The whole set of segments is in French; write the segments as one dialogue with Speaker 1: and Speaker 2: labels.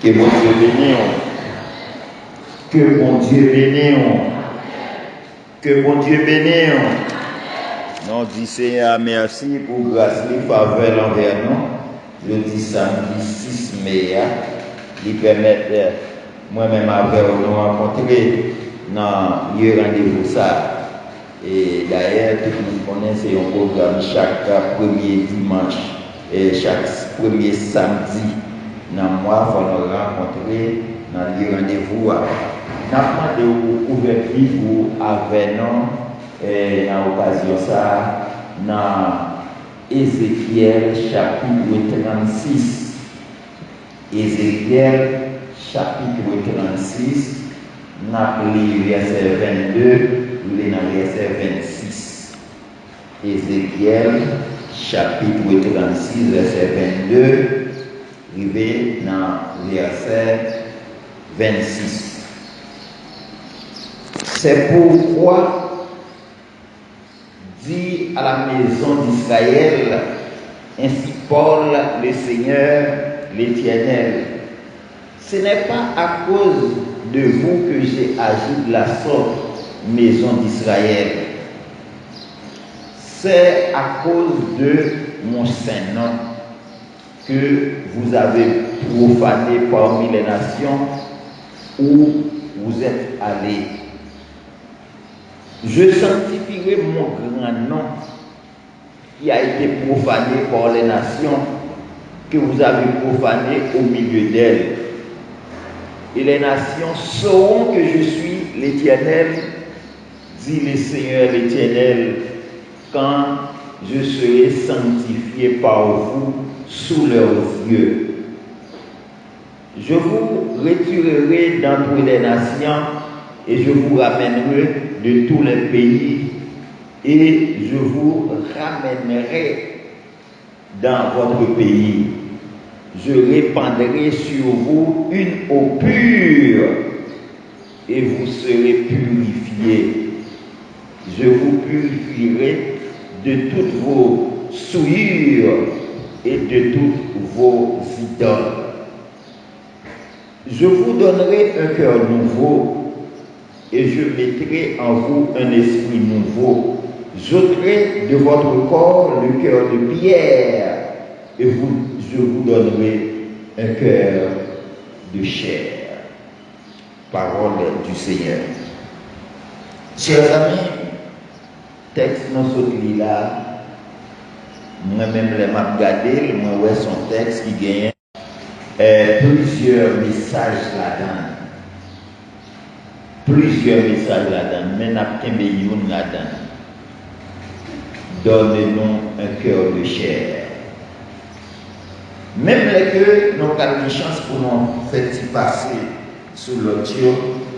Speaker 1: Que mon Dieu bénisse. Que mon Dieu bénisse. Que mon Dieu bénisse. Non, dit Seigneur, merci pour grâce et faveur envers nous. Je dis samedi 6 mai, qui permet moi-même avec nous rencontrer dans le rendez-vous ça. Et d'ailleurs, tout le monde connaît, c'est un programme chaque premier dimanche et chaque premier samedi. Dans le mois, il faut nous rencontrer dans le rendez-vous. Nous avons demandé ouverture avec nous. Et dans l'occasion ça, dans Ézéchiel chapitre 36. Ézéchiel chapitre 36, nous avons lu verset 22, nous avons verset 26. Ézéchiel chapitre 36, verset 22, arrivé dans verset 26. C'est pourquoi dit à la maison d'Israël, ainsi Paul, le Seigneur, l'Éternel, ce n'est pas à cause de vous que j'ai agi de la sorte, maison d'Israël. C'est à cause de mon saint nom que vous avez profané parmi les nations où vous êtes allés. Je sanctifierai mon grand nom qui a été profané par les nations que vous avez profané au milieu d'elles. Et les nations sauront que je suis l'Éternel, dit le Seigneur l'Éternel, quand je serai sanctifié par vous sous leurs yeux. Je vous retirerai d'entre les nations et je vous ramènerai de tous les pays et je vous ramènerai dans votre pays. Je répandrai sur vous une eau pure et vous serez purifiés. Je vous purifierai de toutes vos souillures et de toutes vos idoles. Je vous donnerai un cœur nouveau et je mettrai en vous un esprit nouveau. J'ôterai de votre corps le cœur de pierre et je vous donnerai un cœur de chair. Parole du Seigneur. Chers amis, texte nous sorti là, moi-même les m'a regardé, moi ouais son texte qui gagne plusieurs messages là-dedans. Plusieurs messages là-dedans, mais n'a pas qu'un là-dedans. Donne-nous un cœur de chair. Même les que nous avons une chance pour nous faire passer sous l'audio,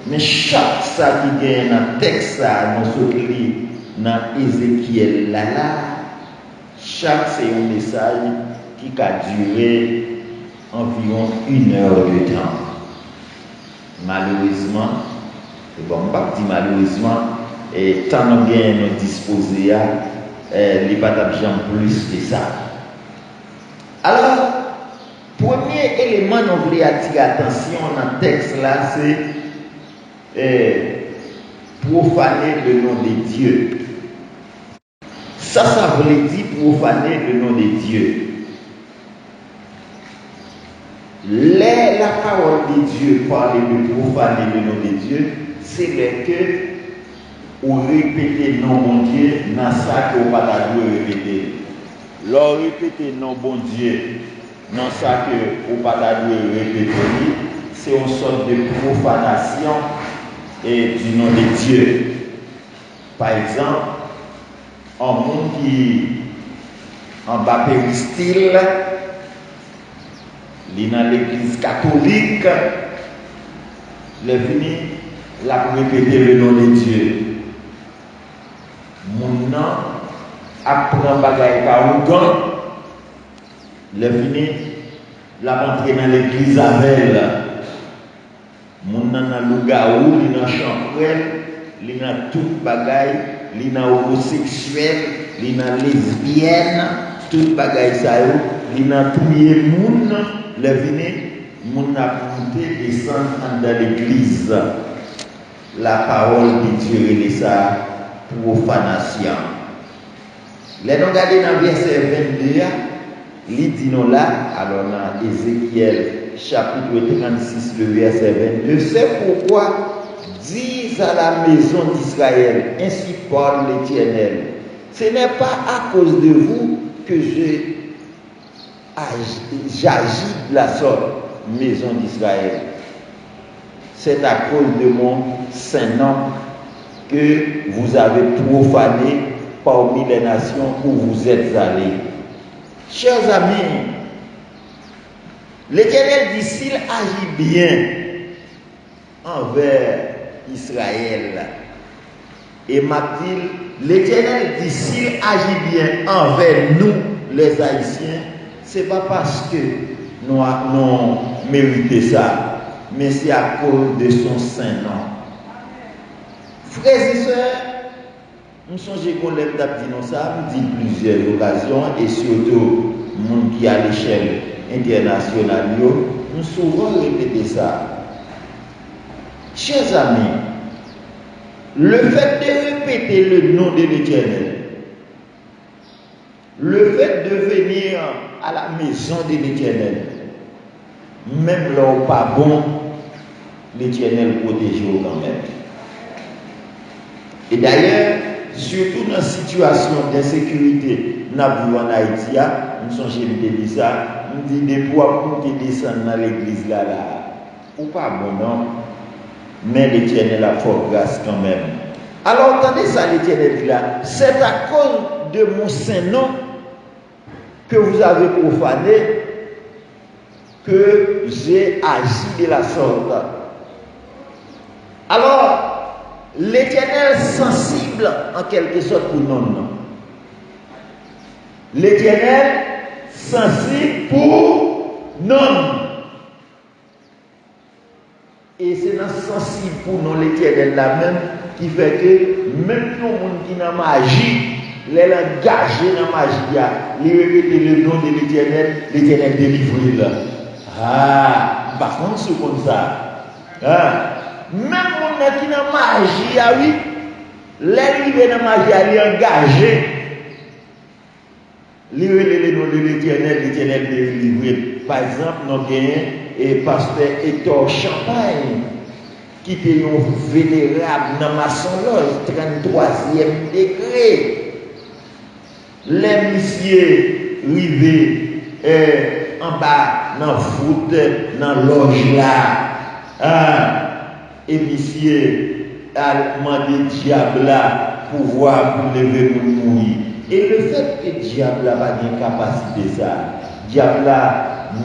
Speaker 1: mais chaque ça qui gagne dans le texte, nous sommes dans Ézéchiel là, chaque c'est un message qui a duré environ 1 heure de temps. Malheureusement, bon, je ne vais pas dire malheureusement, et tant nous nous disposer à les bataillons plus que ça. Alors, premier élément nous voulons attirer attention dans le texte là, c'est profaner le nom de Dieu. Ça veut dire profaner le nom de Dieu. La parole de Dieu parle de profaner le nom de Dieu, c'est le que on répète non bon Dieu dans ça que on pas répéter. Leur répéter non bon Dieu dans ça que on pas répéter, c'est une sorte de profanation et du nom de Dieu. Par exemple, un monde qui en bas péristyle, dans l'église catholique, les venu la répéter le nom de Dieu. Mon nom apprend bagaille carougan, les venu la rentrer dans l'église avec elle. Mon nom dans lougaou, li dans champrel, li dans toute bagaille, li dans homosexuel, li dans lesbienne, toute bagaille ça yo, li dans tout le monde. Le vini mon apporté descendre dans l'église. La parole de Dieu est ça profanation. Les nous regardons dans verset 22, il dit nous là, alors dans Ézéchiel chapitre 36, le verset 22, c'est pourquoi dis à la maison d'Israël, ainsi parle l'Éternel, ce n'est pas à cause de vous que j'agis de la sorte, maison d'Israël. C'est à cause de mon saint nom que vous avez profané parmi les nations où vous êtes allés. Chers amis, l'Éternel dit, s'il agit bien envers Israël, et Mathilde, l'Éternel dit, s'il agit bien envers nous, les Haïtiens, ce n'est pas parce que nous avons mérité ça, mais c'est à cause de son saint nom. Frères et sœurs, nous songeons qu'on lève d'abdino ça, nous dit plusieurs occasions, et surtout, monde qui à l'échelle internationale, nous souvent répété ça. Chers amis, le fait de répéter le nom de l'Éternel, le fait de venir à la maison de l'Éternel, même là où pas bon, l'Éternel protège quand même. Et d'ailleurs, surtout dans la situation d'insécurité, nous avons en Haïti, nous sommes chez nous ça, nous disons des poids pour qui descendent dans l'église là, ou pas bon non, mais l'Éternel a fort grâce quand même. Alors entendez ça, l'Éternel dit là, c'est à cause de mon saint nom que vous avez profané que j'ai agi de la sorte. Alors, l'Éternel sensible en quelque sorte pour nous. L'Éternel sensible pour nous. Et c'est dans sensible pour nous l'Éternel là-même qui fait que même tout le monde qui n'a magie, les engagés dans la magie, les répéter le nom de l'Éternel délivre là. Ah, par contre, c'est comme ça. Ah. Même les gens qui n'a magie, oui, les qui dans la magie, ils sont engagés. Le nom de l'Éternel délivre. Par exemple, nous avons un pasteur Hector Champagne qui était un vénérable dans Maçon Loge, 33e degré. Les messieurs rivés en bas, dans le foot, dans la loge là. Et messieurs a demandé diable là pour voir pour lever pour mourir. Et le fait que diable là pas de capacité ça, diable là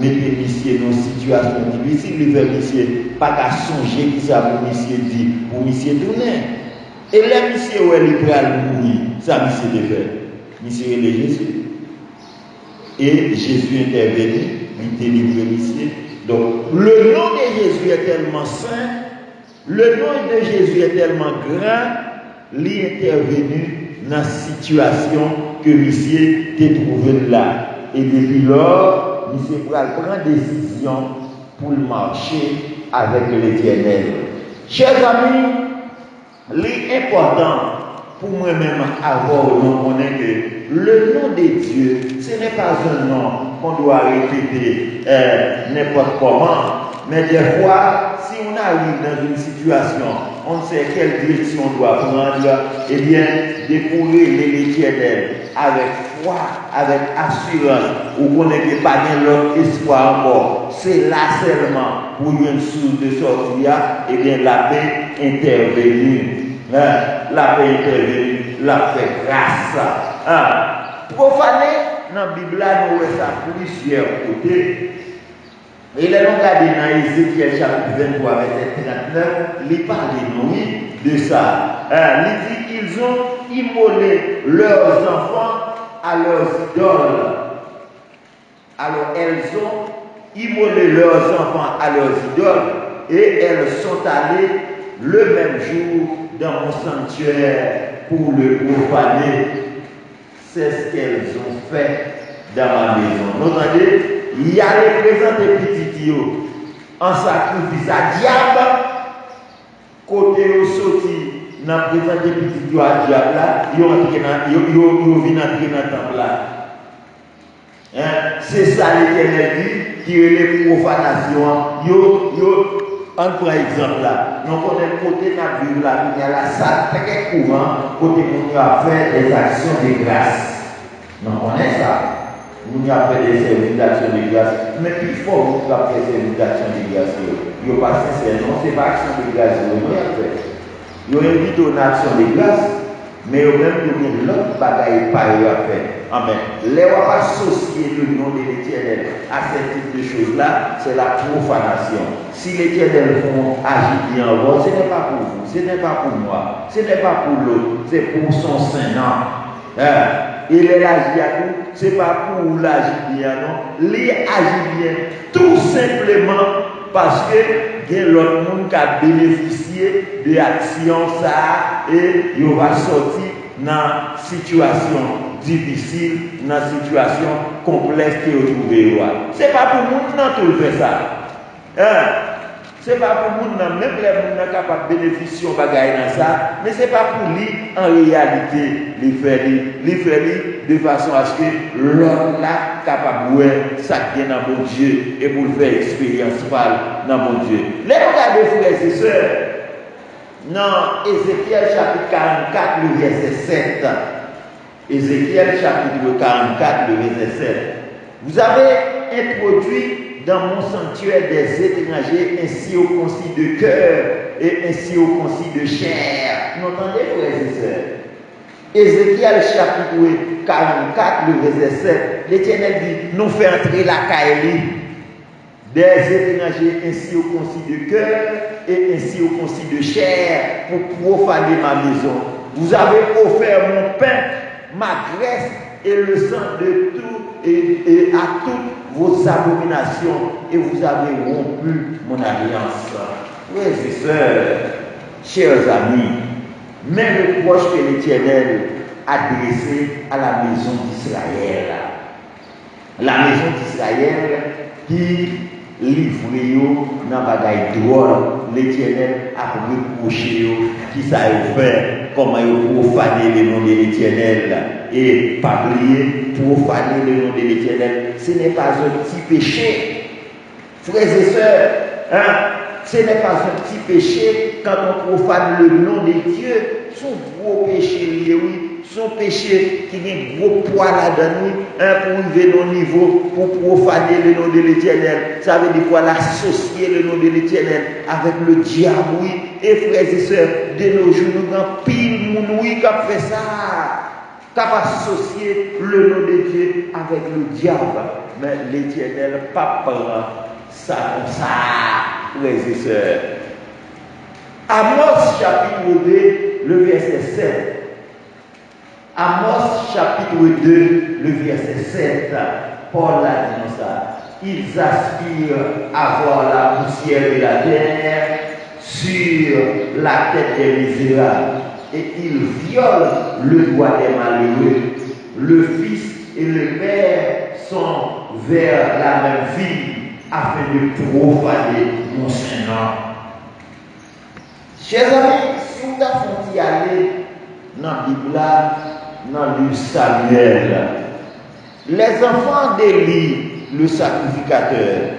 Speaker 1: mettez messieurs dans une situation difficile, le fait messieurs pas qu'à songer qui ça pour messieurs dit, pour messieurs tourner. Et les messieurs où elle est prêt à mourir, ça messieurs de fait. Monsieur est Jésus. Et Jésus intervenu, il délivre messieurs. Donc le nom de Jésus est tellement saint. Le nom de Jésus est tellement grand, il est intervenu dans la situation que monsieur était trouvé là. Et depuis lors, monsieur prend décision pour marcher avec l'Éternel. Chers amis, l'important pour moi-même avoir le nom, on est que le nom de Dieu, ce n'est pas un nom qu'on doit répéter n'importe comment. Mais des fois, si on arrive dans une situation, on sait quelle direction on doit prendre, eh bien, découvrir l'Éternel avec foi, avec assurance, ou qu'on n'est pas l'autre espoir encore. C'est là seulement pour une source de sortie, eh bien, la paix intervenue. La paix intervenue, la fait grâce. Profaner, dans la Bible, nous voyons ça plusieurs côtés. Et là, nous regardons dans Ézéchiel chapitre 23, verset 39, il parle de ça. Il dit qu'ils ont immolé leurs enfants à leurs idoles. Alors, elles ont immolé leurs enfants à leurs idoles et elles sont allées le même jour dans mon sanctuaire pour le profaner. C'est ce qu'elles ont fait dans ma maison. Vous entendez? Il y a les présents des petits, en sacrifice à diable, côté au sorti, dans le présent petit à diable là, ils viennent entrer dans le temple là. C'est ça l'Éternel dit, qui est les profanations. On prend exemple là. Nous connaissons côté de la Bible là, il y a la salle très courant, côté où on a fait des actions de grâce. Nous connaissons ça. On a fait des services d'action de grâce. Mais il faut que vous fassiez des services d'action de grâce. Il n'y a pas sincère, non, ce n'est pas action de grâce. Il y a invité une action de grâce, mais il y a même l'autre bagaille pareil à faire. Amen. Les on va associer le nom de l'Éternel à ce type de choses-là, c'est la profanation. Si l'Éternel agit bien en vous, ce n'est pas pour vous, ce n'est pas pour moi, ce n'est pas pour l'autre, c'est pour son Saint-Nom. Il est agi à vous, ce n'est pas pour l'agir bien, non. Il agit bien tout simplement parce que il y a l'autre monde qui a bénéficié de l'action ça et il va sortir dans une situation difficile, dans une situation complexe que vous trouvez. Ce n'est pas pour nous non tout le fait ça. Ce n'est pas pour nous, même les gens sont capables de bénéficier de ça, mais ce n'est pas pour lui en réalité, les faire de façon à ce que l'homme là capable de voir ça qui est dans mon Dieu et pour le faire expérience dans mon Dieu. Les regardez frères et sœurs, dans Ézéchiel chapitre 44, le verset 7. Ézéchiel chapitre 44, le verset 7. Vous avez introduit dans mon sanctuaire des étrangers, ainsi au concile de cœur et ainsi au concile de chair. Vous entendez, frères et sœurs? Ézéchiel chapitre 44, le verset 7, l'Éternel dit, nous fait entrer la caïli des étrangers ainsi au concile de cœur et ainsi au concile de chair pour profaner ma maison. Vous avez offert mon pain, ma graisse et le sang de tout et à toutes vos abominations et vous avez rompu mon alliance. Frères et sœurs, chers amis, même le reproche que l'Éternel a dressé à la maison d'Israël. La maison d'Israël qui livre dans la bagaille drôle, l'Éternel a reproché qui ça a fait, comment il a profané le nom de l'Éternel et pas oublier profaner le nom de l'Éternel. Ce n'est pas un petit péché, frères et sœurs, ce n'est pas un petit péché quand on profane le nom de Dieu. Son gros péché, oui, son péché qui a un gros poids là-dedans, pour arriver au niveau, pour profaner le nom de l'Éternel. Ça veut dire quoi? L'associer le nom de l'Éternel avec le diable, oui. Et frères et sœurs, de nos jours, nous avons pile moun, oui, qui a fait ça. Qui a associé le nom de Dieu avec le diable. Mais l'Éternel, pas prend ça comme ça, frères et sœurs. Amos chapitre 2, le verset 7. Amos chapitre 2, le verset 7. Paul a dit ça. Ils aspirent à voir la poussière de la terre sur la tête des misérables. Et ils violent le droit des malheureux. Le fils et le père sont vers la même vie afin de profaner mon Saint-Nom. Chers amis, si vous avez aller dans la Bible, dans le livre Samuel, les enfants d'Élie, le sacrificateur,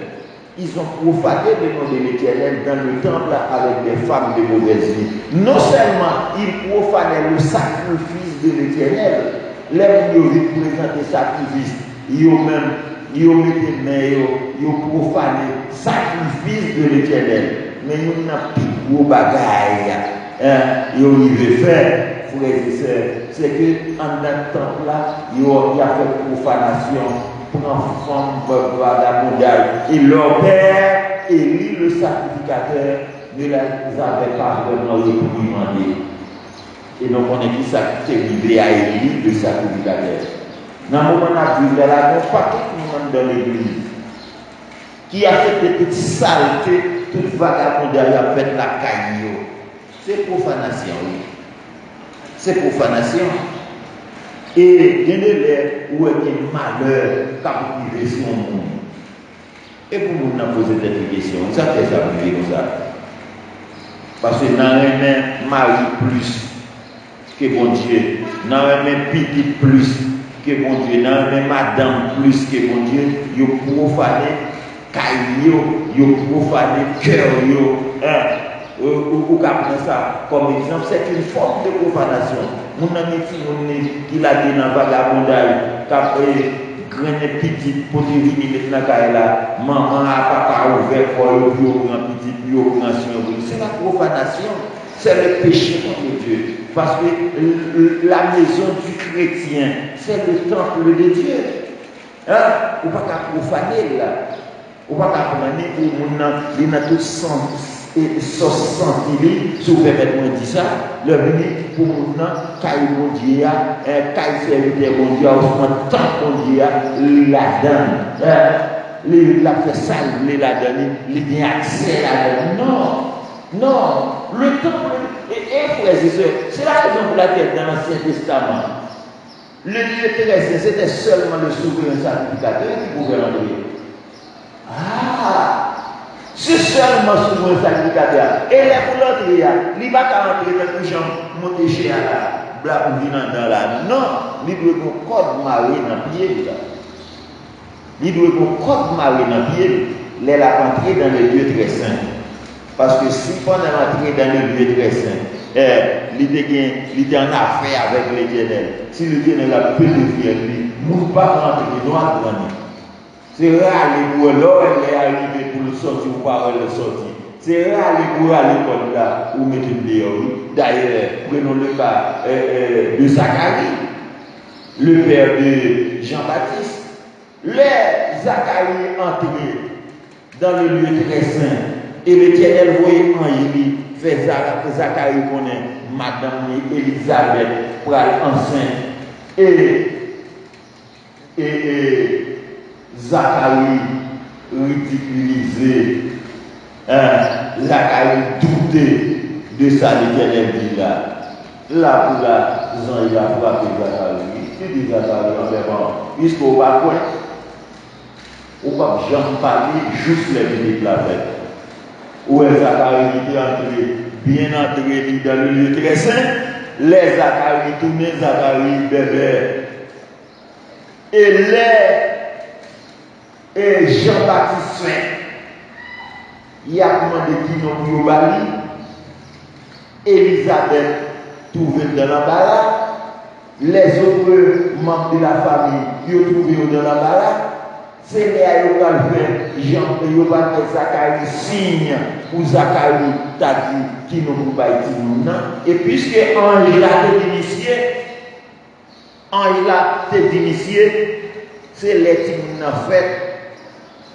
Speaker 1: ils ont profané le nom de l'Éternel dans le temple avec des femmes de mauvaise vie. Non seulement ils profanaient le sacrifice de l'Éternel, les gens qui présentaient le sacrifice, ils ont mis mains, ils ont profané le sacrifice de l'Éternel. Mais nous n'avons plus de gros bagailles. Ils ont faire, frères et sœurs, c'est que en un temps là, il y a fait profanation, prend femme, vagabondage. Et leur père, Élie le sacrificateur, ne les avait pas vraiment réprimandé. Et donc on est qui ça qui est livré à Élie le sacrificateur. Dans le moment où on a vu là, on pas tout le monde dans l'église qui a fait des petites saletés, toute vagabondage a fait la caillou. C'est profanation, oui. C'est profanation. Et il y a des où il y a malheur qui a privé son monde. Et pour nous poser des questions, ça fait ça privé comme ça. Parce que nous avons mari plus que bon Dieu, nous avons petit plus que bon Dieu, nous avons madame plus que bon Dieu, ils ont profané caillou, ils ont profané cœur, ou prendre ça comme exemple, c'est une forme de profanation. Mon ami qui l'a dit dans le vagabondage, qui a fait grand petit pour venir mettre là, maman, papa ouvert pour le grand petit, puis grand c'est la profanation, c'est le péché contre Dieu. Parce que la maison du chrétien, c'est le temple de Dieu. Hein? On ne peut pas profaner là. On ne peut pas profaner pour il y a tout sens. Et sauce senti, si vous permettez de dire ça, le venir pour nous, caille mon Dieu, caille serviteur mon Dieu, on tant mon Dieu, la donne, la fait salver la donne, il bien accès la donne. Non, non, le temple, et frères et sœurs, c'est la raison pour laquelle dans l'Ancien Testament, le Dieu terrestre, c'était seulement le souverain sacrificateur qui pouvait rentrer. Ah! C'est seulement sur le sacrificateur. Et les pour l'autre, il ne va pas rentrer dans les gens, monter chez la bla pour venir dans la. Non, il doit avoir un code marié dans le pied. Il doit avoir un code marié dans le pied. Il a entré dans le lieu très saint. Parce que si pendant l'entrée dans le lieu très saint, il était en affaire avec l'Éternel. Si l'Éternel a pu le faire, lui, il ne peut pas rentrer, il doit rentrer. C'est rare pour l'or, elle est arrivée pour le sortir ou pas le sortir. C'est rare pour aller comme là, ou mettre une dehors. D'ailleurs, prenons le cas de Zacharie, le père de Jean-Baptiste. Les Zacharie entré dans le lieu très saint, et l'Éternel voyait en lui, fait Zacharie connaît Madame Élisabeth pour aller enceinte. Et Zacharie ridiculisé, Zacharie douté de ça, l'Éternel dit là. Là, pour la Jean, il a frappé Zacharie. Il dit Zacharie, en fait, puisqu'on va quoi? On va jamais parler juste les minutes la fête. Où est Zacharie était entré, bien entré dans le lieu très saint, les Zacharie tournaient, Zacharie bébé. Et Jean-Baptiste il a demandé qui nous bali. Élisabeth trouvée dans l'embarras. Les autres membres de la famille, ils ont trouvé dans l'embarras. C'est là qu'ils ont fait Jean, ils ont fait Zacharie signe pour Zacharie, t'as dit qui nous pas dit. Et puisque Angela t'a initié, c'est les qui nous ont fait.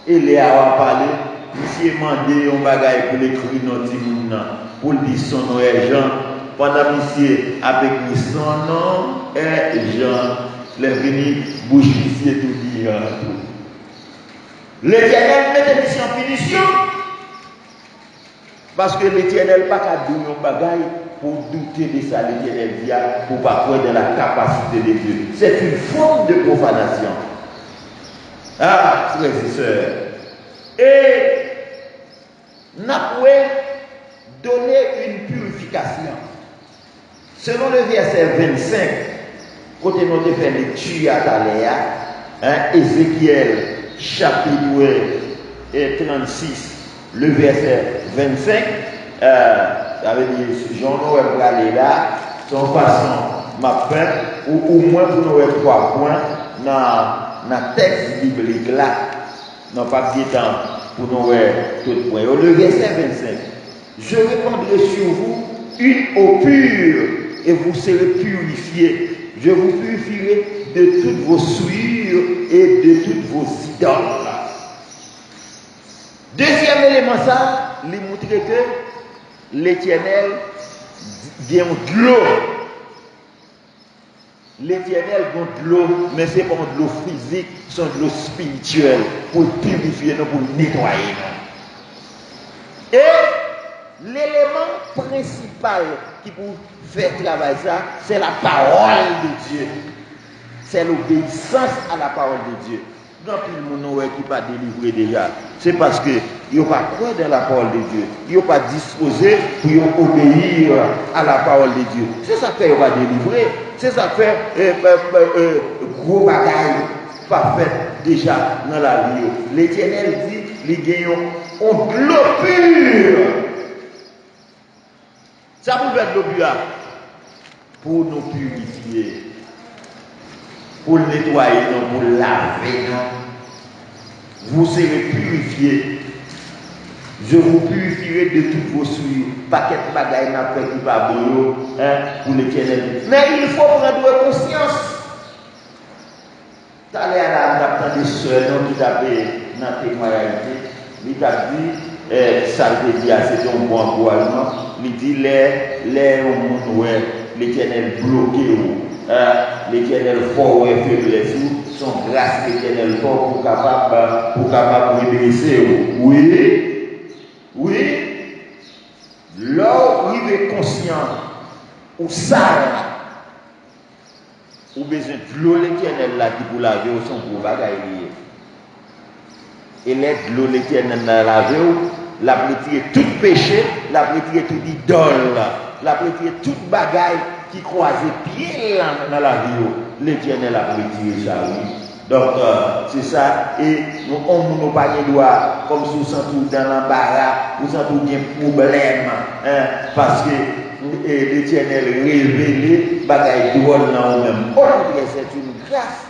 Speaker 1: Et les a parlé, monsieur mandé un bagage pour l'écrire notre Timoun, pour dire son nom est Jean. Pendant monsieur avec son nom est Jean, les venus bouche monsieur tout dire. L'Éternel met des missions en punition. Parce que l'Éternel n'a pas donner un bagage pour douter de ça, l'Éternel vient pour ne pas croire dans la capacité de Dieu. C'est une forme de profanation. Ah, frères et sœurs. Et nous avons donné une purification. Selon le verset 25, quand nous avons fait lecture à Taléa, Ézéchiel chapitre 36, le verset 25, ça veut dire, Jean-Noël va aller là, son façon m'a fait, ou au moins pour nous avoir 3 points dans le texte biblique là, non pas de temps pour nous voir tout point. Le verset 25, je répandrai sur vous une eau pure et vous serez purifiés. Je vous purifierai de toutes vos souillures et de toutes vos idoles. Deuxième élément, ça, il montre que l'Éternel vient de l'eau. L'Éternel vient de l'eau, mais ce n'est pas de l'eau physique, c'est de l'eau spirituelle pour purifier nous, pour nettoyer nous. Et l'élément principal qui peut faire travailler ça, c'est la parole de Dieu. C'est l'obéissance à la parole de Dieu. Quand il y a qui pas délivré déjà, c'est parce que ils n'ont pas cru dans la parole de Dieu. Ils n'ont pas disposé pour obéir à la parole de Dieu. C'est ça que ils va délivrer. C'est ça que gros bagaille pas fait déjà dans la vie. L'Éternel dit, les gagnants ont de l'eau pure. Ça vous fait de l'eau pure pour nous purifier, pour nettoyer, pour laver. Vous serez purifiés. Je vous purifierai de toutes vos souillures. Paquet de bagailles n'a fait qui pas bon pour l'Éternel. Mais il faut prendre conscience. T'allez à la des soeurs qui t'appellent dans la témoignage. Il t'a dit, ça veut dire c'est un bon encouragement. Il dit l'Éternel bloqué, l'Éternel fort et faiblesse, son grâce l'Éternel fort pour capable de redresser. Oui. Là où il est conscient, ou ça, ou besoin de l'eau l'Éternel là qui pour laver son gros bagaille. Et l'aide de l'eau l'Éternel dans laver, la retirer tout péché, la retirer tout idole, la retirer toute bagaille qui croise pied dans la vie. L'Éternel a retiré ça, oui. Donc, c'est ça. Et on n'a pas de droit, comme si on s'en dans l'embarras, on s'en trouve un problème. Parce que l'Éternel révélé, bagaille drôle dans nous-mêmes. Au contraire, c'est une grâce.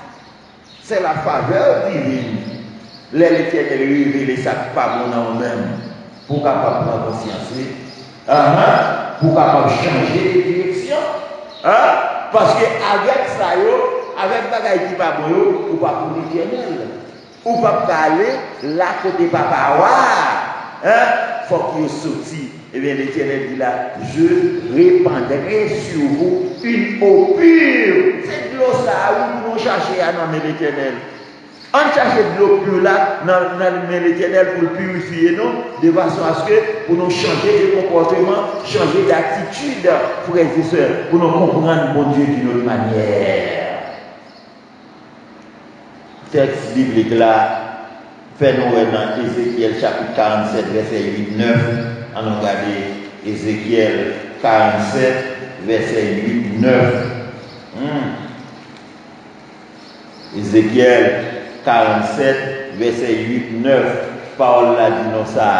Speaker 1: C'est la faveur divine. L'Éternel révélé ça pas bon dans nous-mêmes. Pour capable prendre conscience. Pour capable changer de direction. Parce qu'avec ça, avec bagaille qui pas bon, ou pas pour l'Éternel. Ou pas aller là côté papa. Faut qu'il sorti. Et bien l'Éternel dit là, je répandrai sur vous une eau pure. C'est de l'eau ça où nous chercher à nommer l'Éternel. On cherche de l'eau pure là, dans l'Éternel pour le purifier nous, de façon à ce que pour nous changer de comportement, changer d'attitude, frères et sœurs, pour nous comprendre mon Dieu d'une autre manière. Texte biblique là, fait-nous dans Ézéchiel chapitre 47, verset 8-9. On a regardé Ézéchiel 47, verset 8-9. Ézéchiel 47, verset 8-9. Parole là dit non ça.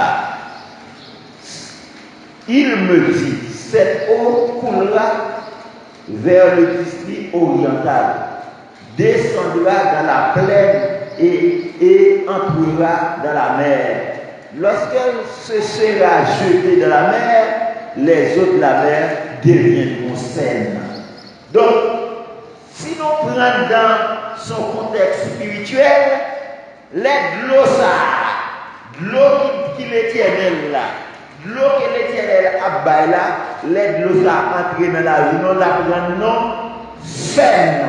Speaker 1: Il me dit, cette eau coulera vers le district oriental, descendra dans la plaine et entrera dans la mer. Lorsqu'elle se sera jetée dans la mer, les eaux de la mer deviendront saines. Donc, si nous prenons dans son contexte spirituel, l'eau ça, l'eau qui l'Éternel là, l'eau que l'Éternel a baillé là, l'eau ça entré dans la vie, nous la prenons saine.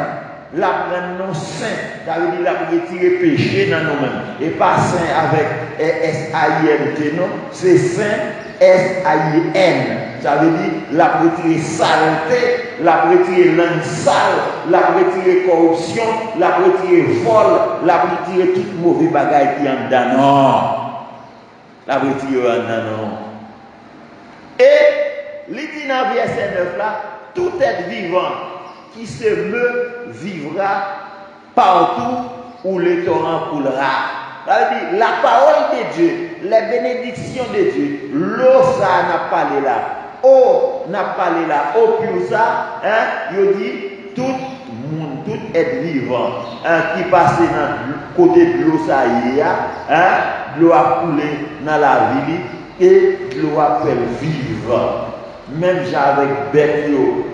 Speaker 1: La prendre non saint, ça veut dire la retirer péché dans nous-mêmes. Et pas saint avec S-A-I-N-T, non, c'est saint S-A-I-N. Ça veut dire la retirer saleté, la retirer langue sale, la retirer corruption, la retirer vol, la retirer toute mauvaise bagaille qui est en dedans. Non. La retirer en dedans. Non. Et, l'idée dans verset 9 là, tout être vivant qui se meut vivra partout où le torrent coulera. C'est-à-dire, la parole de Dieu, les bénédictions de Dieu, l'eau ça n'a pas là, eau n'a pas là, eau pure ça, il dit tout monde, tout être vivant qui passe dans le côté de l'eau ça y est, l'eau a coulé dans la ville et l'eau a fait vivre. Même avec bête l'eau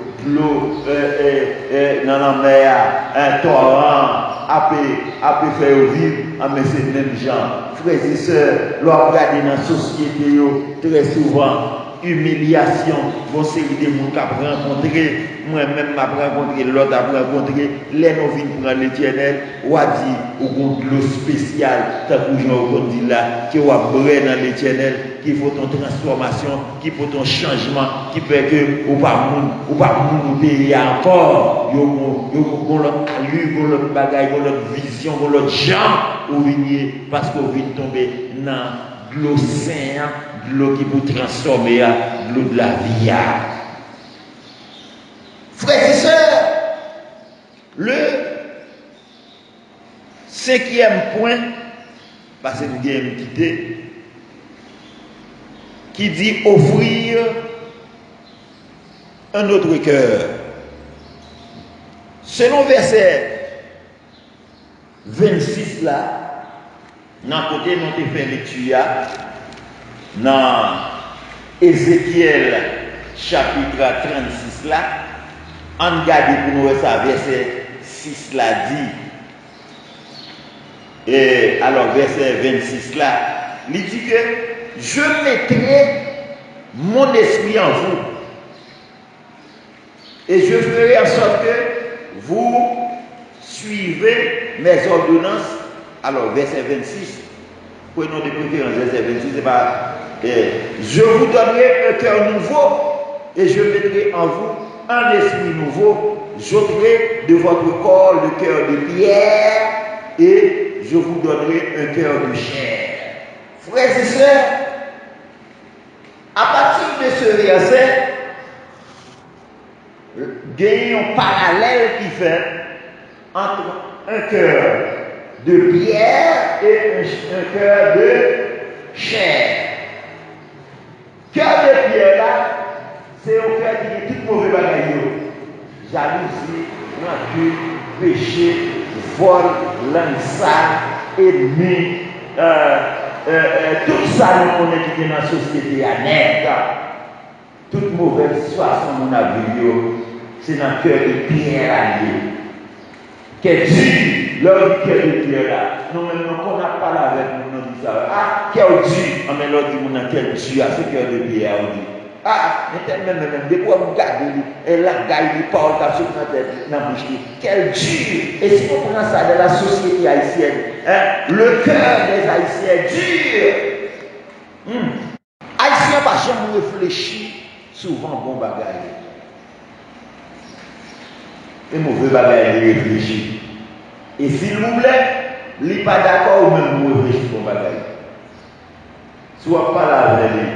Speaker 1: dans la mer, un torrent, a pu faire vivre, mais c'est les mêmes gens. Frères et sœurs, l'on regarde dans la société, très souvent, humiliation, bon série de gens qui ont rencontré, moi-même j'ai rencontré, l'autre a rencontré, les nous viennent prendre l'Éternel, ou a dit, ou contre l'eau spéciale, tant que j'en dit là, qui va brûler dans l'Éternel, qui qui faut une transformation, qui faut un changement, qui fait que ou pas moun pays encore, yo l'autre allure, l'autre bagaille, l'autre vision, l'autre genre ou venir parce qu'on vient tomber dans l'océan, de l'eau qui peut transformer l'eau de la vie. Frères et sœurs, le cinquième point, parce que nous avons quitté, qui dit offrir un autre cœur. Selon verset 26 là, dans côté nous avons fait lecture, dans Ézéchiel chapitre 36 là, on regarde pour nous ça, verset 6 là dit, et alors verset 26 là, il dit que je mettrai mon esprit en vous et je ferai en sorte que vous suivez mes ordonnances. Alors verset 26, prenons de préférence verset 26, c'est pas je vous donnerai un cœur nouveau et je mettrai en vous un esprit nouveau. J'ôterai de votre corps le cœur de pierre et je vous donnerai un cœur de chair. Frères et sœurs, à partir de ce verset, il y a un parallèle qui fait entre un cœur de pierre et un cœur de chair. Cœur de pierre là, c'est un cœur qui est tout mauvais bagaille. Jalousie, rancune, péché, vol, langue sale, ennemi, tout ça nous connaît qui est dans la société à net. Toute mauvaise situation mon avis, c'est dans le cœur de pierre allié. Qu'est dit l'homme cœur de pierre là? Nous-mêmes, on n'a pas là avec nous, on dit ça. Ah, quel dit? On met l'autre dit, mon quel dit à ce cœur de pierre, on dit. Ah, mais même, des fois, on regarde, et la gaille, il parle comme ça dans la bouche. Quel dur! Et si on prend ça dans la société haïtienne, le cœur des Haïtiens dur. Haïtiens, pas jamais réfléchir, souvent bon bagaille. Et mauvais bagaille, réfléchir. Et s'il vous plaît, il n'est pas d'accord ou même vous réfléchir bon bagaille. Soit pas là avec lui.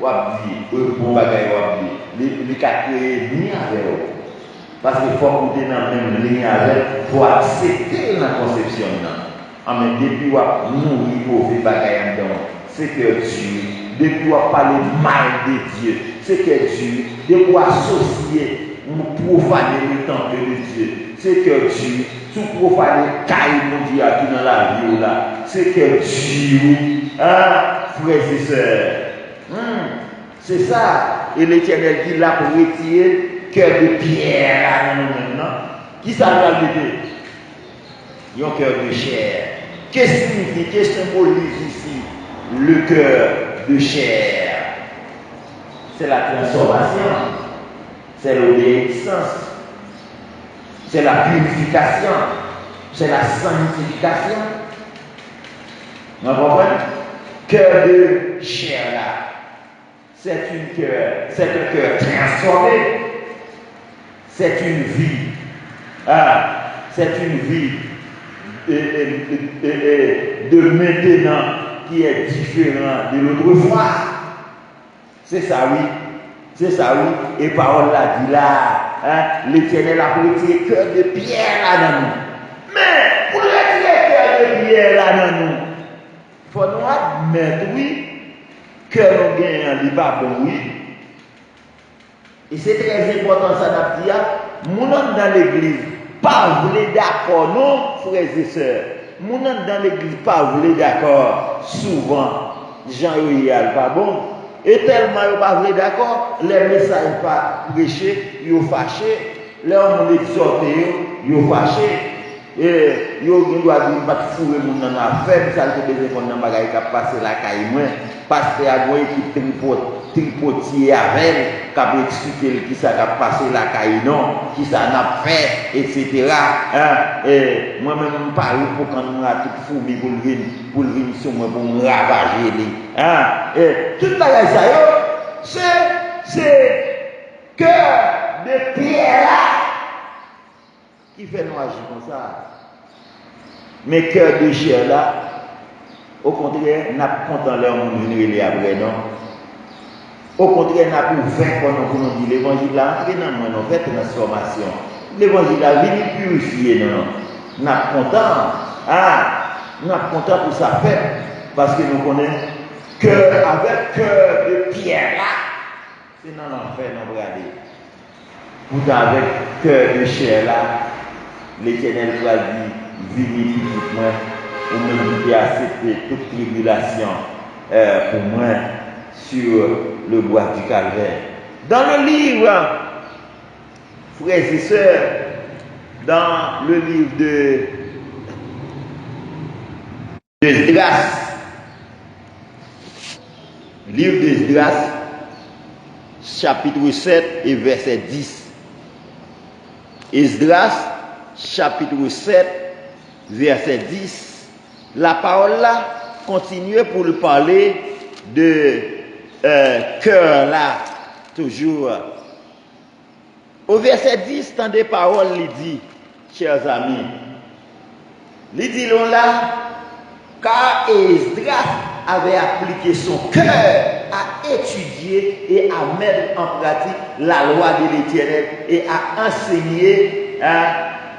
Speaker 1: Wap di, bon bagay wap di, li ka kreye ni avec eux. Parce qu'il faut que dans la même ligne avec, il faut accepter la conception. Mais depuis wap nourrir mauvais bagay en dedans, c'est que Dieu. Depuis wap parler mal de Dieu, c'est que Dieu. Depuis wap associer, profaner le temple de Dieu, c'est que Dieu. Tout profaner caille mon Dieu qui dans la vie là, c'est que Dieu. Frères et sœurs. C'est ça. Et l'Éternel dit là pour retirer cœur de pierre à nous maintenant. Qui ça va l'aider? Il y a un cœur de chair. Qu'est-ce que signifie, qu'est-ce que symbolise ici le cœur de chair? C'est la transformation, c'est l'obéissance, c'est la purification, c'est la sanctification. Vous comprenez? Cœur de chair là. C'est un cœur transformé. C'est une vie. C'est une vie de maintenant qui est différente de l'autre fois. C'est ça, oui. C'est ça, oui. Et parole là dit là, l'Éternel a retiré cœur de pierre là dans nous. Mais pour retirer cœur de pierre là dans nous, il faut nous admettre, oui, que nous gagnons les pas bon, oui. Et c'est très important ça d'abord dire, nous dans l'église, pas voulez d'accord, non, frères et sœurs. Nous dans l'église, pas voulez d'accord, souvent, Jean-Yves pas bon. Et tellement ils pas voulez d'accord, les messages pas prêchés, ils ont fâché, les hommes exhortés, ils ont fâché. et yo doit dire pas fourrer mon dans affaire ça te besoin qu'on dans bagaille qui passer la caille moins parce que a une équipe tripotier avec qui a expliquer qui ça a passé la caille non qui ça n'a fait etc. Hein et moi même parle pour quand on a tout fourmi pour venir sur moi pour me ravager les hein et toute bagaille ça c'est cœur de pierre là qui fait nous agir comme ça. Mais cœur de chair là, au contraire, n'a pas content leur monde venir après, non. Au contraire, n'a pas ouvert pour nous dire l'évangile là, entrer dans moi, nous fait transformation. L'évangile là, vient purifier, non. N'a pas content, n'a pas content pour ça faire, parce que nous connaissons cœur avec cœur de pierre là, c'est dans l'enfer, non, regardez. Pourtant, avec cœur de chair là, l'Éternel va dire, venez pour moi, pour me dire accepter toute tribulation pour moi sur le bois du calvaire. Dans le livre, frères et sœurs, dans le livre de Esdras, livre d'Esdras, chapitre 7 et verset 10. Esdras, chapitre 7, verset 10, la parole là continue pour le parler de cœur là, toujours. Au verset 10, tant des paroles, il dit, chers amis, il dit là, car Esdras avait appliqué son cœur à étudier et à mettre en pratique la loi de l'Éternel et à enseigner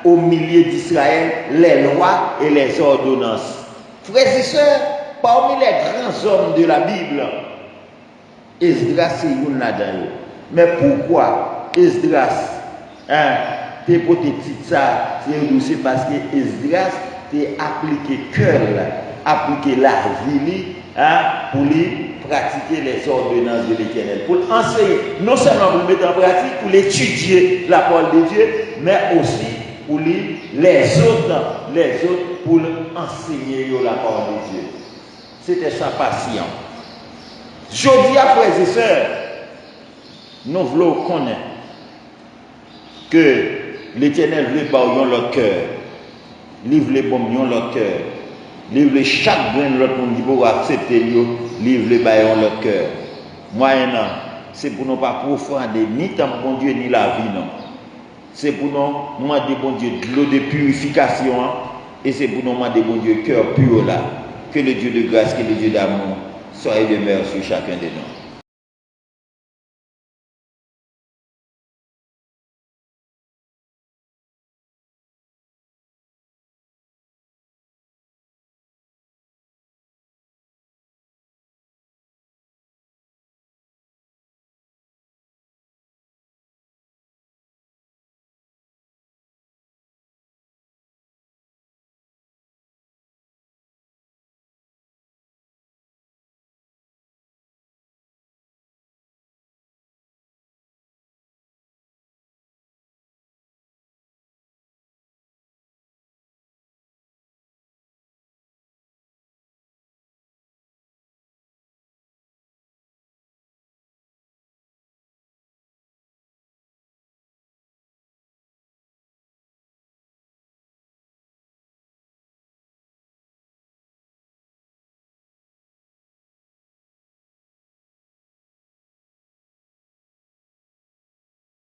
Speaker 1: au milieu d'Israël les lois et les ordonnances. Frères et sœurs, parmi les grands hommes de la Bible, Esdras c'est une là-dedans. Mais pourquoi Esdras t'es hypothétique ça, c'est parce que Esdras t'es appliqué cœur, appliqué la vie pour lui pratiquer les ordonnances de l'Éternel, pour enseigner, non seulement pour le mettre en pratique, pour l'étudier la parole de Dieu, mais aussi pour les autres pour enseigner la parole de Dieu. C'était sa passion. Je dis à frères et sœurs, nous voulons connaître que l'Éternel veut par leur cœur, livre les bombes leur cœur, livre chaque grain de l'autre monde pour accepter, livre les baillons leur cœur. Moyennant, c'est pour nous pas profaner ni tant bon Dieu ni la vie, non. C'est pour nous demander bon Dieu de l'eau de purification et c'est pour nous demander bon Dieu cœur pur là. Que le Dieu de grâce, que le Dieu d'amour soit et demeure sur chacun de nous.